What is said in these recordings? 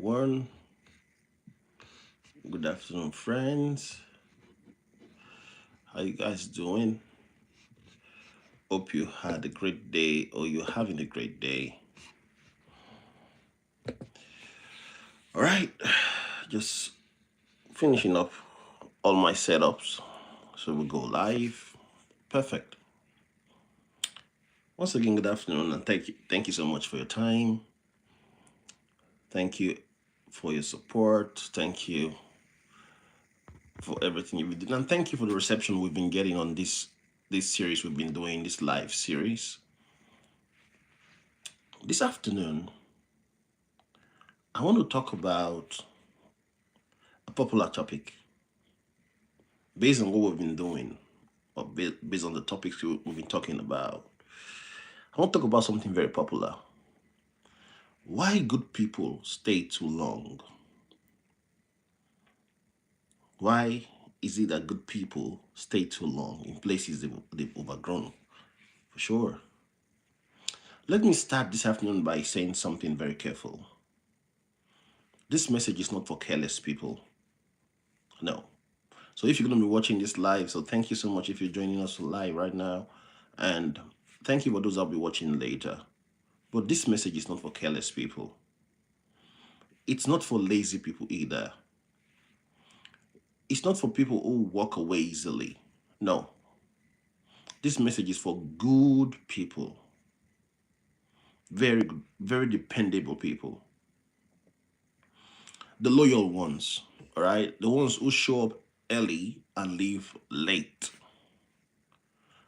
everyone. Good afternoon, friends. How you guys doing? Hope you had a great day or you're having a great day. All right, just finishing up all my setups. So we'll go live. Perfect. Once again, good afternoon, and thank you so much for your time. Thank you for your support. Thank you for everything you've been doing, and thank you for the reception we've been getting on this series we've been doing, this live series. This afternoon, I want to talk about a popular topic based on what we've been doing, or based on the topics we've been talking about. I want to talk about something very popular. Why good people stay too long? Why is it that good people stay too long in places they've overgrown? For sure. Let me start this afternoon by saying something very careful. This message is not for careless people. No. So if you're going to be watching this live, so thank you so much if you're joining us live right now. And thank you for those I'll be watching later. But this message is not for careless people. It's not for lazy people either. It's not for people who walk away easily. No. This message is for good people. Very good, very dependable people. The loyal ones, all right? The ones who show up early and leave late.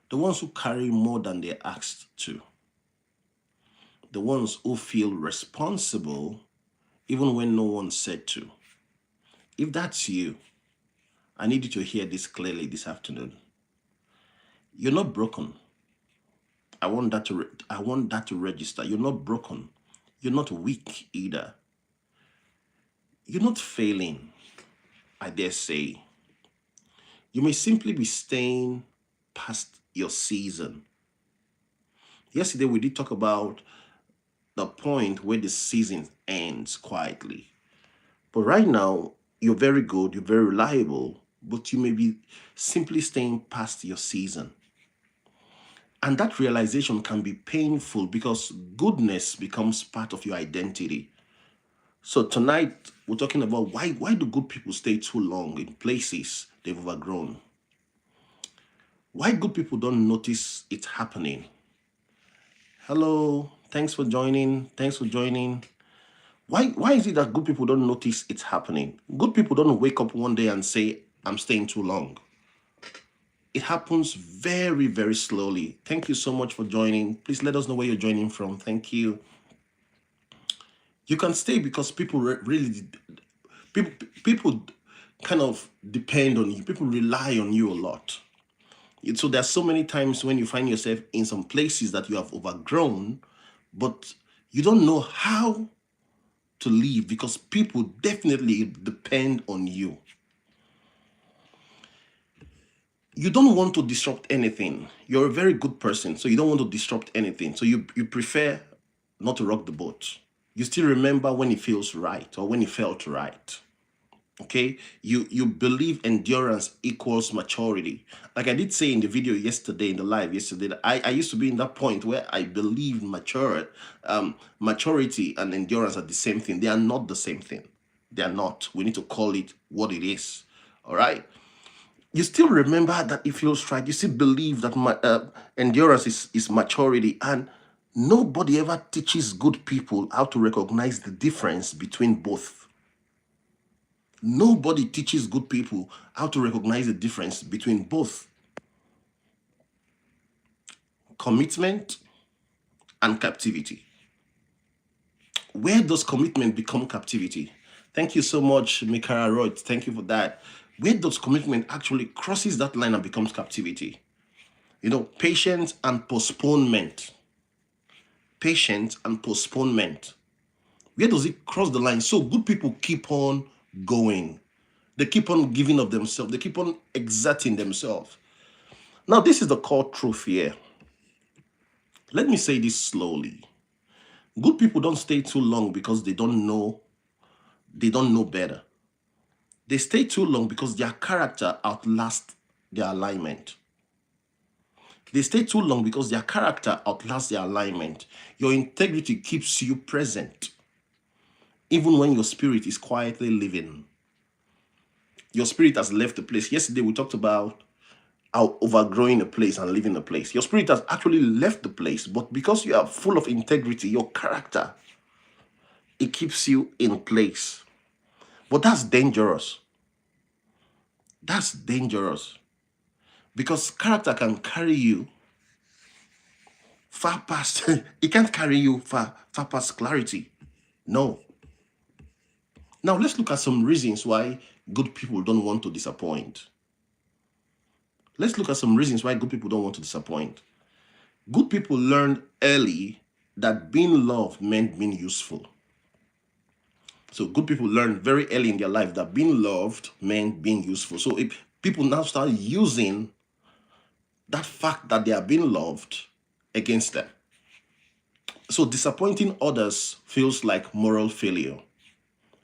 The ones who carry more than they're asked to. The ones who feel responsible even when no one said to. If that's you, I need you to hear this clearly this afternoon. You're not broken. I want that to register. You're not broken. You're not weak either. You're not failing, I dare say. You may simply be staying past your season. Yesterday we did talk about the point where the season ends quietly. But right now, you're very good, you're very reliable, but you may be simply staying past your season. And that realization can be painful because goodness becomes part of your identity. So tonight, we're talking about why do good people stay too long in places they've overgrown? Why good people don't notice it happening? Hello, thanks for joining. Why is it that good people don't notice it's happening? Good people don't wake up one day and say, I'm staying too long. It happens very, very slowly. Thank you so much for joining. Please let us know where you're joining from. Thank you. You can stay because people people kind of depend on you. People rely on you a lot. So there's so many times when you find yourself in some places that you have overgrown, but you don't know how to leave because people definitely depend on you. You don't want to disrupt anything. You're a very good person, so you don't want to disrupt anything. So you prefer not to rock the boat. You still remember when it feels right or when it felt right. Okay, you believe endurance equals maturity. Like I did say in the video yesterday, in the live yesterday, that I used to be in that point where I believe maturity and endurance are the same thing. They are not the same thing. They are not. We need to call it what it is. All right. You still remember that it feels right. You still believe that endurance is maturity, and nobody ever teaches good people how to recognize the difference between both. Nobody teaches good people how to recognize the difference between both commitment and captivity. Where does commitment become captivity? Thank you so much, Mikara Roy. Thank you for that. Where does commitment actually crosses that line and becomes captivity? You know, patience and postponement. Patience and postponement. Where does it cross the line? So good people keep on going. They keep on giving of themselves. They keep on exerting themselves. Now, this is the core truth here. Let me say this slowly. Good people don't stay too long because they don't know They don't know better. They stay too long because their character outlasts their alignment. They stay too long because their character outlasts their alignment. Your integrity keeps you present, even when your spirit is quietly living. Your spirit has left the place. Yesterday we talked about how overgrowing a place and leaving a place. Your spirit has actually left the place, but because you are full of integrity, your character, it keeps you in place. But that's dangerous. That's dangerous. Because character can carry you far past, it can't carry you far past clarity. No. Now let's look at some reasons why good people don't want to disappoint. Let's look at some reasons why good people don't want to disappoint. Good people learned early that being loved meant being useful. So good people learn very early in their life that being loved meant being useful. So if people now start using that fact that they are being loved against them. So disappointing others feels like moral failure.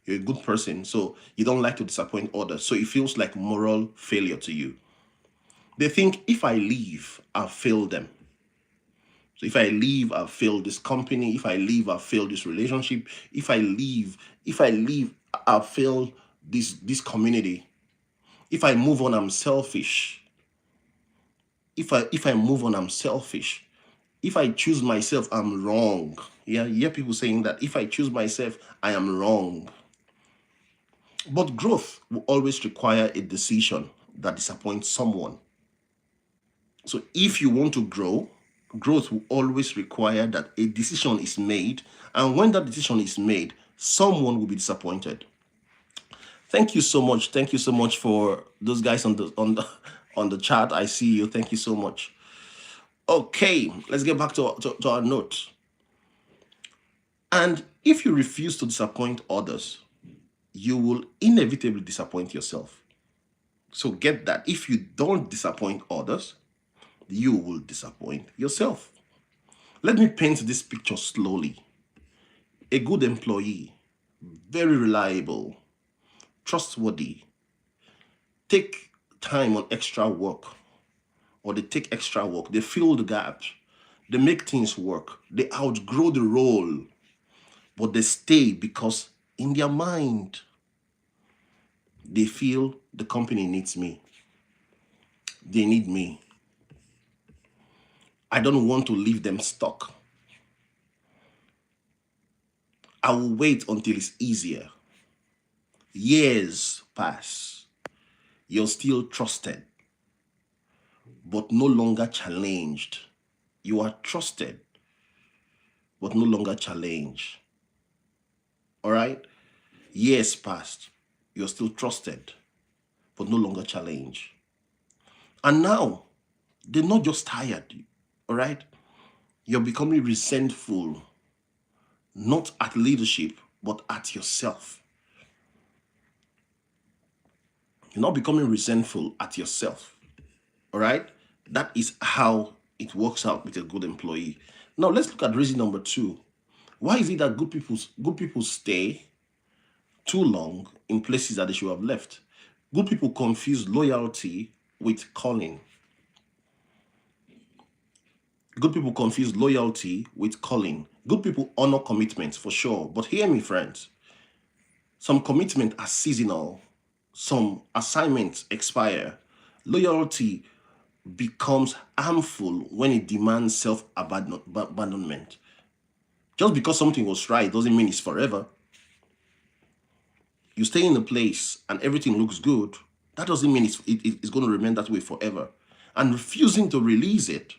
You're a good person, so you don't like to disappoint others. So it feels like moral failure to you. They think if I leave, I'll fail them. So if I leave, I'll fail this company. If I leave, I'll fail this relationship. If I leave, I'll fail this community. If I move on, I'm selfish. If I move on, I'm selfish. If I choose myself, I'm wrong. Yeah, you hear people saying that if I choose myself, I am wrong. But growth will always require a decision that disappoints someone. So if you want to grow, growth will always require that a decision is made. And when that decision is made, someone will be disappointed. Thank you so much. Thank you so much for those guys on the chat. I see you. Thank you so much. Okay, let's get back to our note. And if you refuse to disappoint others, you will inevitably disappoint yourself. So get that. If you don't disappoint others, you will disappoint yourself. Let me paint this picture slowly. A good employee, very reliable, trustworthy, take time on extra work, or they take extra work, they fill the gaps, they make things work, they outgrow the role, but they stay because in their mind, they feel the company needs me. They need me. I don't want to leave them stuck. I will wait until it's easier. Years pass. You're still trusted, but no longer challenged. You are trusted, but no longer challenged. All right? Years passed. You're still trusted, but no longer challenged. And now, they're not just tired, all right? You're becoming resentful, not at leadership, but at yourself. You're not becoming resentful at yourself, all right? That is how it works out with a good employee. Now, let's look at reason number 2. Why is it that good people stay too long in places that they should have left? Good people confuse loyalty with calling. Good people confuse loyalty with calling. Good people honor commitments for sure. But hear me, friends. Some commitments are seasonal. Some assignments expire. Loyalty becomes harmful when it demands self-abandonment. Just because something was right doesn't mean it's forever. You stay in a place and everything looks good, that doesn't mean it's going to remain that way forever. And refusing to release it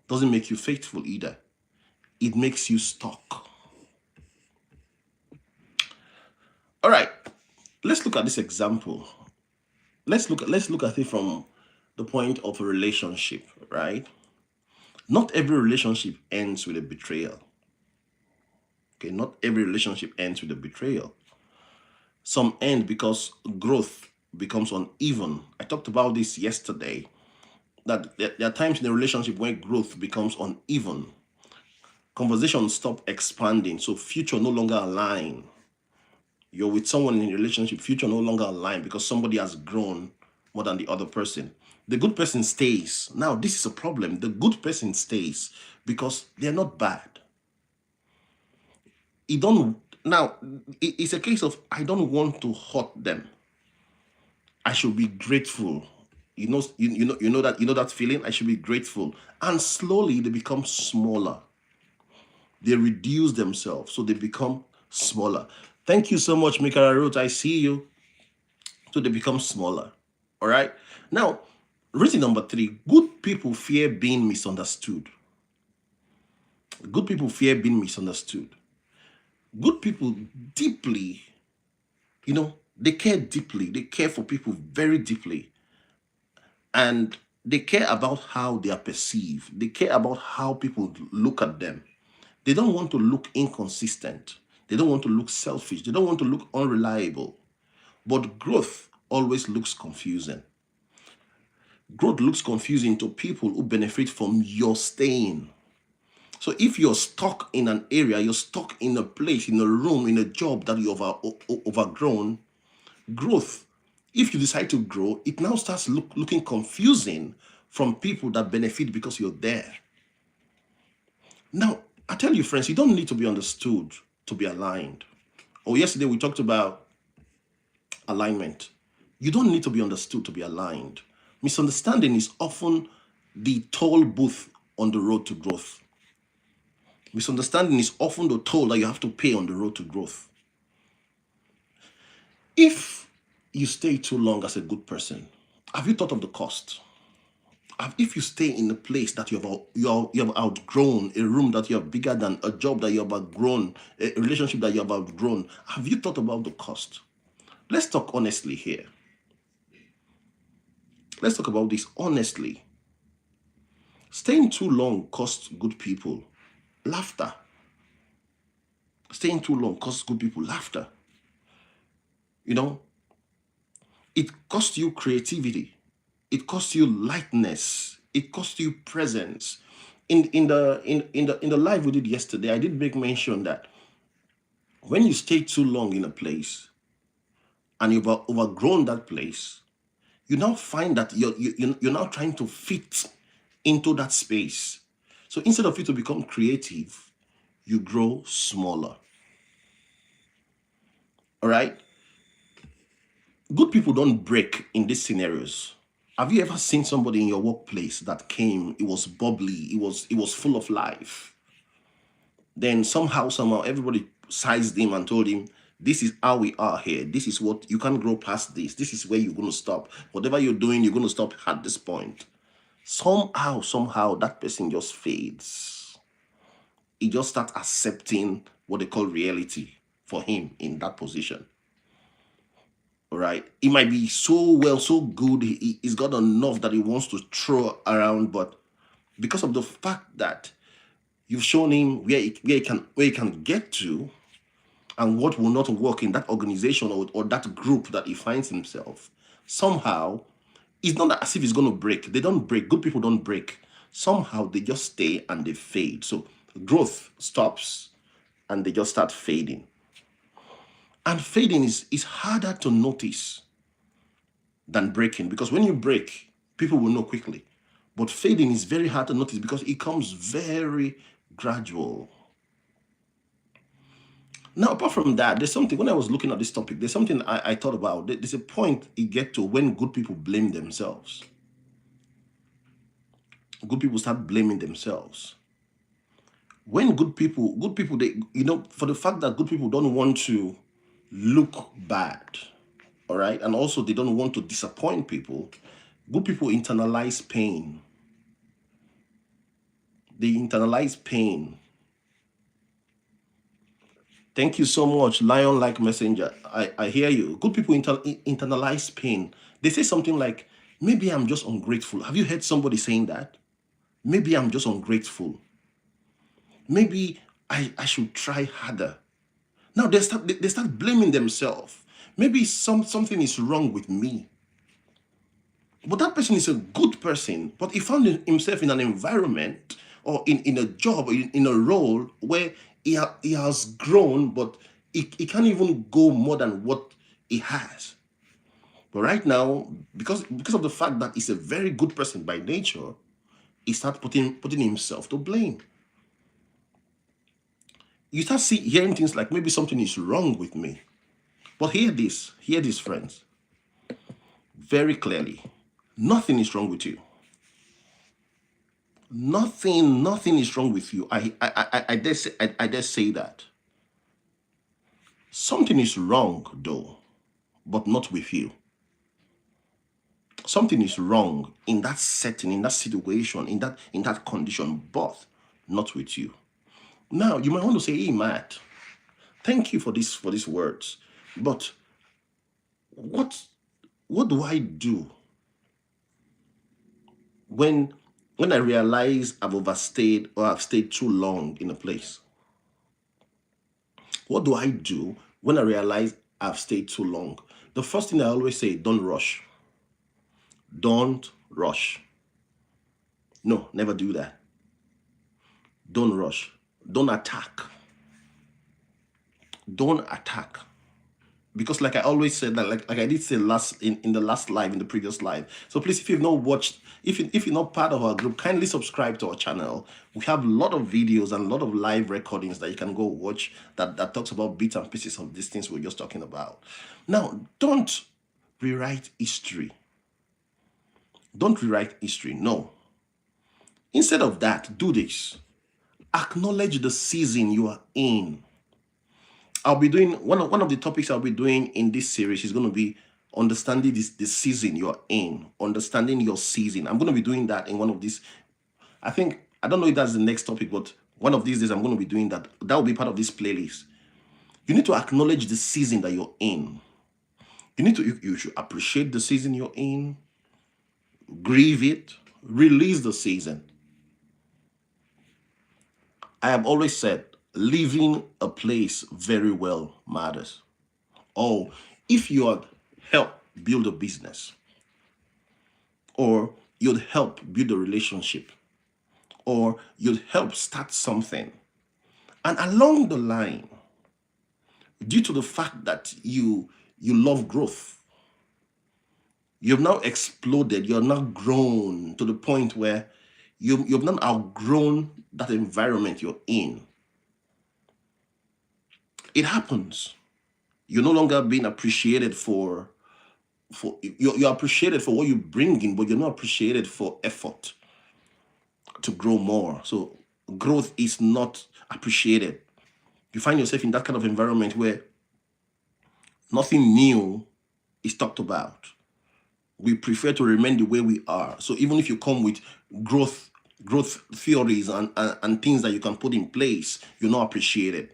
doesn't make you faithful either. It makes you stuck. All right, let's look at this example. Let's look at it from the point of a relationship, right? Not every relationship ends with a betrayal. Okay, not every relationship ends with a betrayal. Some end because growth becomes uneven. I talked about this yesterday, that there are times in a relationship where growth becomes uneven. Conversations stop expanding, so future no longer align. You're with someone in a relationship, future no longer aligned because somebody has grown more than the other person. The good person stays. Now, this is a problem. The good person stays because they're not bad. You don't now. It's a case of I don't want to hurt them. I should be grateful. You know that feeling. I should be grateful, and slowly they become smaller. They reduce themselves, so they become smaller. Thank you so much, Mikara Root. I see you. So they become smaller. All right. Now, reason number 3: good people fear being misunderstood. Good people fear being misunderstood. Good people deeply, they care deeply. They care for people very deeply. And they care about how they are perceived. They care about how people look at them. They don't want to look inconsistent. They don't want to look selfish. They don't want to look unreliable. But growth always looks confusing. Growth looks confusing to people who benefit from your staying. So if you're stuck in an area, you're stuck in a place, in a room, in a job that you've overgrown, growth, if you decide to grow, it now starts looking confusing from people that benefit because you're there. Now, I tell you, friends, you don't need to be understood to be aligned. Yesterday we talked about alignment. You don't need to be understood to be aligned. Misunderstanding is often the toll booth on the road to growth. Misunderstanding is often the toll that you have to pay on the road to growth. If you stay too long as a good person, have you thought of the cost? If you stay in a place that you have outgrown, a room that you have bigger than, a job that you have outgrown, a relationship that you have outgrown, have you thought about the cost? Let's talk honestly here. Let's talk about this honestly. Staying too long costs good people laughter. Staying too long costs good people laughter. It costs you creativity. It costs you lightness. It costs you presence. In the live we did yesterday, I did make mention that when you stay too long in a place and you've overgrown that place, you now find that you're now trying to fit into that space. So instead of you to become creative, you grow smaller. All right? Good people don't break in these scenarios. Have you ever seen somebody in your workplace that came, it was bubbly, it was full of life? Then somehow, everybody sized him and told him, this is how we are here. This is what, you can't grow past this. This is where you're going to stop. Whatever you're doing, you're going to stop at this point. Somehow, that person just fades. He just starts accepting what they call reality for him in that position. All right. He might be so good. He's got enough that he wants to throw around, but because of the fact that you've shown him where he can get to and what will not work in that organization or that group that he finds himself, somehow, it's not as if he's going to break. They don't break. Good people don't break. Somehow they just stay and they fade. So growth stops and they just start fading. And fading is harder to notice than breaking, because when you break, people will know quickly. But fading is very hard to notice because it comes very gradual. Now, apart from that, there's something, when I was looking at this topic, there's something I thought about. There's a point you get to when good people blame themselves. Good people start blaming themselves. When good people, they, for the fact that good people don't want to look bad, all right, and also they don't want to disappoint people, good people internalize pain. They internalize pain. Thank you so much, Lion-like Messenger. I hear you. Good people internalize pain. They say something like, maybe I'm just ungrateful. Have you heard somebody saying that? Maybe I'm just ungrateful. Maybe I should try harder. Now they start blaming themselves. Maybe something is wrong with me. But that person is a good person, but he found himself in an environment or in a job or in a role where he has grown, but It can't even go more than what it has. But right now, because of the fact that he's a very good person by nature, he starts putting himself to blame. You start hearing things like maybe something is wrong with me. But hear this, friends, very clearly. Nothing is wrong with you. Nothing is wrong with you. I dare say that. Something is wrong though, but not with you. Something is wrong in that setting, in that situation, in that condition, but not with you. Now you might want to say, hey Matt, thank you for these words. But what do I do when I realize I've overstayed or I've stayed too long in a place? What do I do when I realize I've stayed too long? The first thing I always say, don't rush. Don't rush. No, never do that. Don't rush. Don't attack. Don't attack. Because like I always said that, like I did say in the last live, in the previous live. So please, if you've not watched, if you're not part of our group, kindly subscribe to our channel. We have a lot of videos and a lot of live recordings that you can go watch that talks about bits and pieces of these things we're just talking about. Now, don't rewrite history. Don't rewrite history. No. Instead of that, do this. Acknowledge the season you are in. I'll be doing one of the topics I'll be doing in this series is going to be understanding the season you're in, understanding your season. I'm going to be doing that in one of these. I don't know if that's the next topic, but one of these days I'm going to be doing that. That will be part of this playlist. You need to acknowledge the season that you're in. You should appreciate the season you're in, grieve it, release the season. I have always said, leaving a place very well matters. Oh, if you had helped build a business, or you'd help build a relationship, or you'd help start something, and along the line, due to the fact that you love growth, you've now exploded, you're now grown to the point where you've now outgrown that environment you're in. It happens. You're no longer being appreciated for you're appreciated for what you bring in, but you're not appreciated for effort to grow more. So growth is not appreciated. You find yourself in that kind of environment where nothing new is talked about. We prefer to remain the way we are. So even if you come with growth theories and things that you can put in place, you're not appreciated.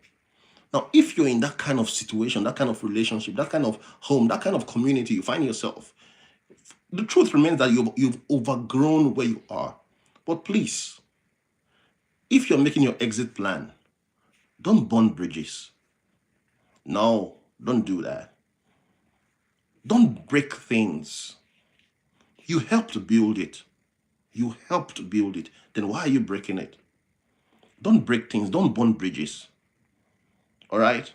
Now, if you're in that kind of situation, that kind of relationship, that kind of home, that kind of community, you find yourself, the truth remains that you've overgrown where you are. But please, if you're making your exit plan, don't burn bridges. No, don't do that. Don't break things. You helped build it. You helped build it. Then why are you breaking it? Don't break things. Don't burn bridges. All right?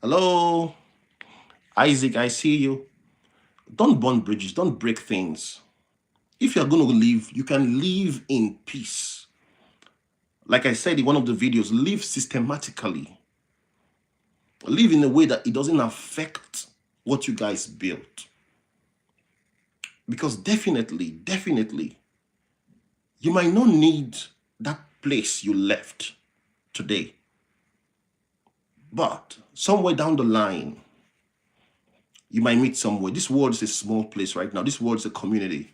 Hello? Isaac, I see you. Don't burn bridges. Don't break things. If you're going to leave, you can live in peace. Like I said in one of the videos, live systematically. Live in a way that it doesn't affect what you guys built. Because definitely, you might not need that place you left today. But somewhere down the line, you might meet somewhere. This world is a small place right now. This world is a community.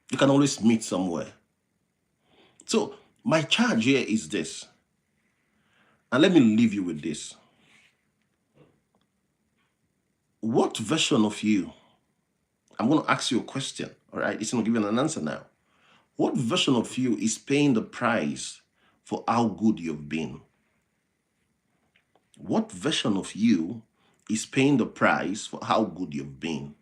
You can always meet somewhere. So my charge here is this. And let me leave you with this. What version of you, I'm going to ask you a question, all right? It's going to give you an answer now. What version of you is paying the price for how good you've been? What version of you is paying the price for how good you've been?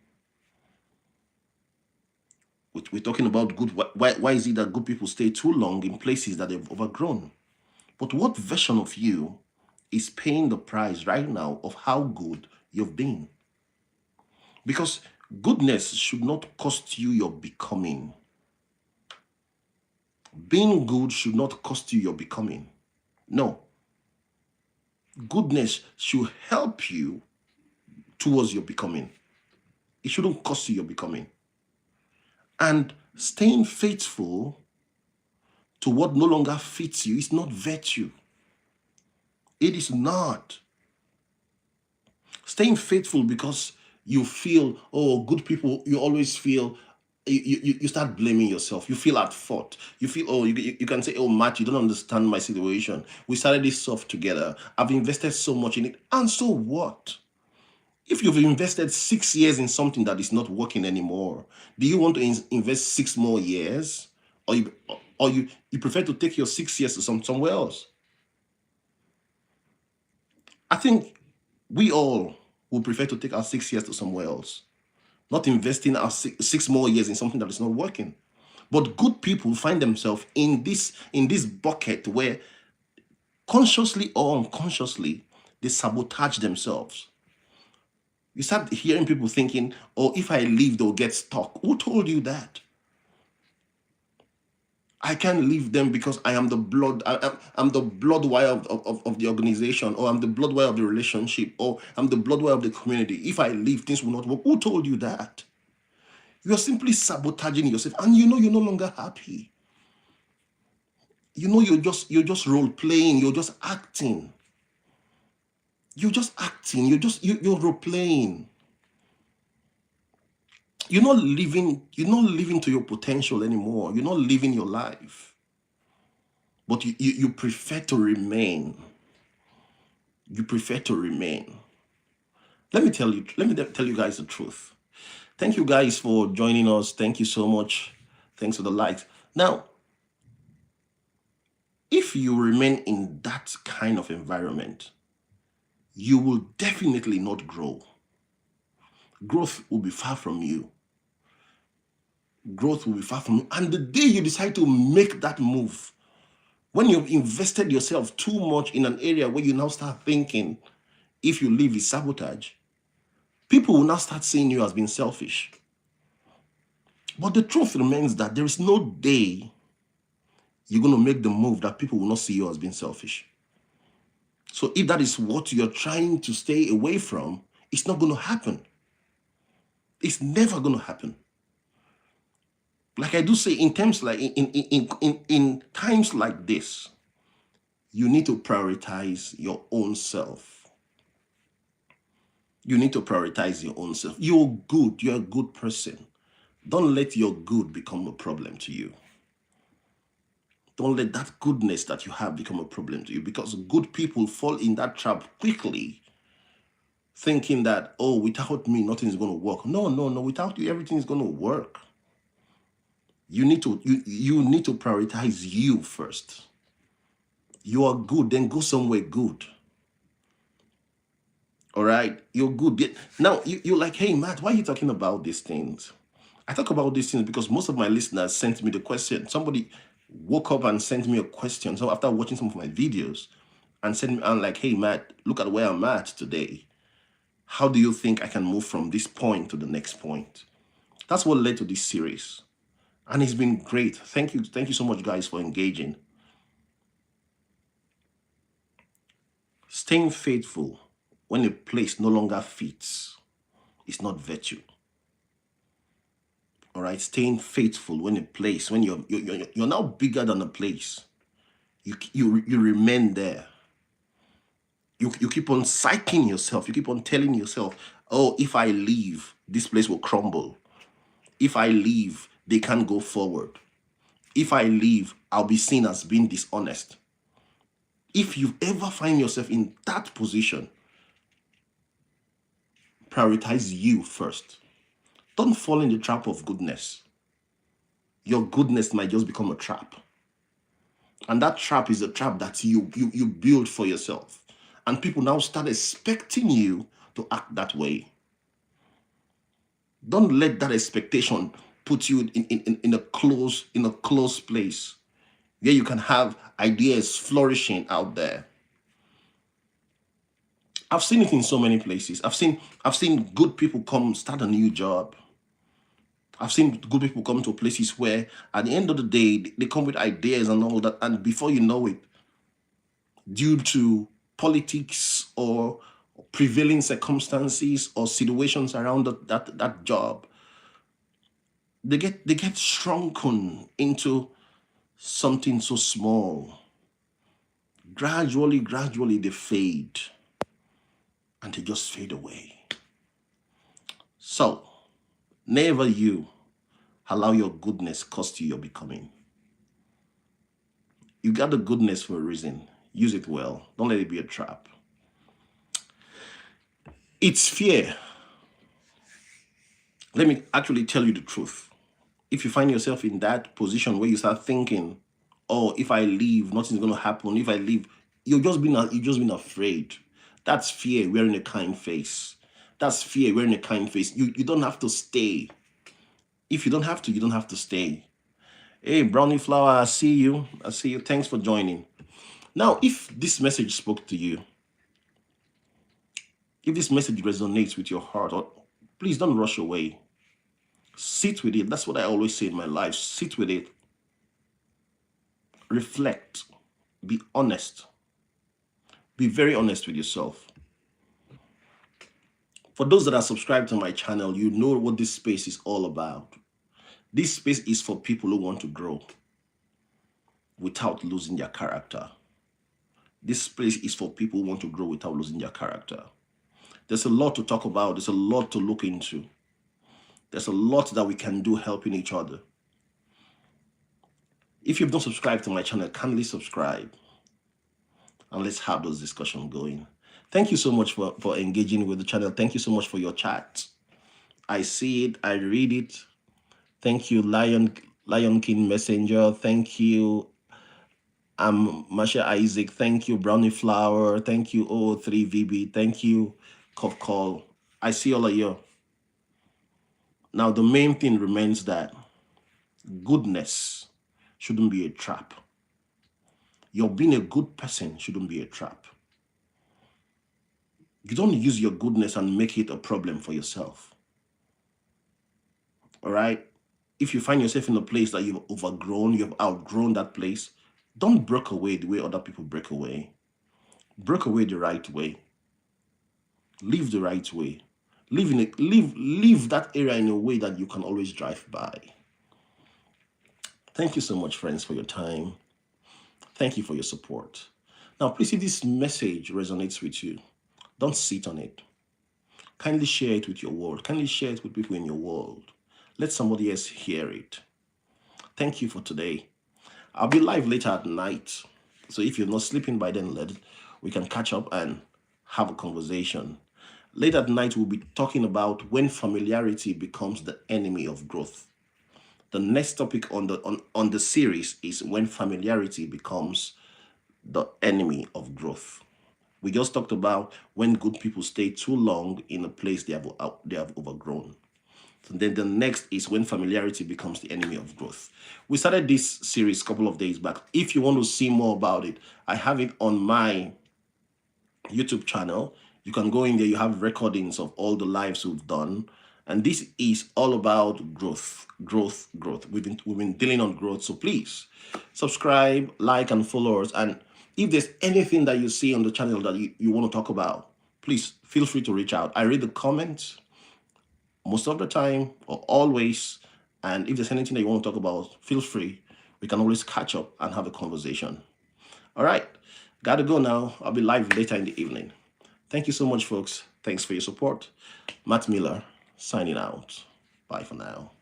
We're talking about good. Why is it that good people stay too long in places that they've overgrown? But what version of you is paying the price right now of how good you've been. Because goodness should not cost you your becoming. Being good should not cost you your becoming. No. Goodness should help you towards your becoming. It shouldn't cost you your becoming. And staying faithful to what no longer fits you is not virtue. It is not. Staying faithful because you feel, oh, good people, you always feel, you start blaming yourself. You feel at fault. You feel, oh, you can say, oh, Matt, you don't understand my situation. We started this off together. I've invested so much in it. And so what? If you've invested 6 years in something that is not working anymore, do you want to invest 6 more years? Or you prefer to take your 6 years to somewhere else? I think we all would prefer to take our 6 years to somewhere else, not investing our 6 more years in something that is not working. But good people find themselves in this bucket where consciously or unconsciously they sabotage themselves. You start hearing people thinking, oh, if I leave, they'll get stuck. Who told you that? I can't leave them because I am the blood. I'm the blood wire of the organization, or I'm the blood wire of the relationship, or I'm the blood wire of the community. If I leave, things will not work. Who told you that? You're simply sabotaging yourself, and you know you're no longer happy. You know you're just role playing. You're just acting. You're just acting. You're role playing. You're not living. You're not living to your potential anymore. You're not living your life. But you prefer to remain. You prefer to remain. Let me tell you guys the truth. Thank you guys for joining us. Thank you so much. Thanks for the likes. Now, if you remain in that kind of environment, you will definitely not grow. Growth will be far from you. Growth will be far from you. And the day you decide to make that move, when you've invested yourself too much in an area where you now start thinking, if you leave is sabotage, people will now start seeing you as being selfish. But the truth remains that there is no day you're going to make the move that people will not see you as being selfish. So if that is what you're trying to stay away from, it's not going to happen. It's never going to happen. Like I do say, in times like in times like this, you need to prioritize your own self. You need to prioritize your own self. You're good. You're a good person. Don't let your good become a problem to you. Don't let that goodness that you have become a problem to you, because good people fall in that trap quickly, thinking that, oh, without me, nothing is going to work. No. Without you, everything is going to work. You need to prioritize you first. You are good, then go somewhere good. All right, you're good. Now you're like, hey Matt, why are you talking about these things? I talk about these things because most of my listeners sent me the question. Somebody woke up and sent me a question. So after watching some of my videos, and sent me, I'm like, hey Matt, look at where I'm at today. How do you think I can move from this point to the next point? That's what led to this series. And it's been great. Thank you so much, guys, for engaging. Staying faithful when a place no longer fits is not virtue. All right, staying faithful when a place, when you're now bigger than a place, you remain there. You keep on psyching yourself. You keep on telling yourself, oh, if I leave, this place will crumble. If I leave, they can't go forward. If I leave, I'll be seen as being dishonest. If you ever find yourself in that position, prioritize you first. Don't fall in the trap of goodness. Your goodness might just become a trap. And that trap is a trap that you build for yourself. And people now start expecting you to act that way. Don't let that expectation put you in a closed place where you can have ideas flourishing out there. I've seen it in so many places. I've seen good people come start a new job. I've seen good people come to places where at the end of the day they come with ideas and all that, and before you know it, due to politics or prevailing circumstances or situations around that job, they get shrunken into something so small. Gradually they fade, and they just fade away. So never you allow your goodness cost you your becoming. You got the goodness for a reason. Use it well. Don't let it be a trap. It's fear. Let me actually tell you the truth. If you find yourself in that position where you start thinking, "Oh, if I leave, nothing's going to happen. If I leave," you've just been afraid. That's fear wearing a kind face. That's fear wearing a kind face. You don't have to stay. If you don't have to, you don't have to stay. Hey, Brownie Flower, I see you. I see you. Thanks for joining. Now, if this message spoke to you, if this message resonates with your heart, please don't rush away. Sit with it. That's what I always say in my life. Sit with it. Reflect. Be honest. Be very honest with yourself. For those that are subscribed to my channel, you know what this space is all about. This space is for people who want to grow without losing their character. This space is for people who want to grow without losing their character. There's a lot to talk about. There's a lot to look into. There's a lot that we can do helping each other. If you've not subscribed to my channel, kindly subscribe. And let's have those discussions going. Thank you so much for engaging with the channel. Thank you so much for your chat. I see it. I read it. Thank you, Lion King Messenger. Thank you, Masha Isaac. Thank you, Brownie Flower. Thank you, 003VB. Thank you, Cop Call. I see all of you. Now, the main thing remains that goodness shouldn't be a trap. Your being a good person shouldn't be a trap. You don't use your goodness and make it a problem for yourself. All right? If you find yourself in a place that you've overgrown, you've outgrown that place, don't break away the way other people break away. Break away the right way. Live the right way. Live that area in a way that you can always drive by. Thank you so much, friends, for your time. Thank you for your support. Now, please, if this message resonates with you, don't sit on it. Kindly share it with your world. Kindly share it with people in your world. Let somebody else hear it. Thank you for today. I'll be live later at night. So if you're not sleeping by then, we can catch up and have a conversation. Late at night, we'll be talking about when familiarity becomes the enemy of growth. The next topic on the series is when familiarity becomes the enemy of growth. We just talked about when good people stay too long in a place they have overgrown. So then the next is when familiarity becomes the enemy of growth. We started this series a couple of days back. If you want to see more about it, I have it on my YouTube channel. You can go in there. You have recordings of all the lives we've done. And this is all about growth. We've been dealing on growth. So please subscribe, like, and follow us. And if there's anything that you see on the channel that you want to talk about, please feel free to reach out. I read the comments most of the time or always. And if there's anything that you want to talk about, feel free. We can always catch up and have a conversation. All right. Gotta go now. I'll be live later in the evening. Thank you so much, folks. Thanks for your support. Matt Miller signing out. Bye for now.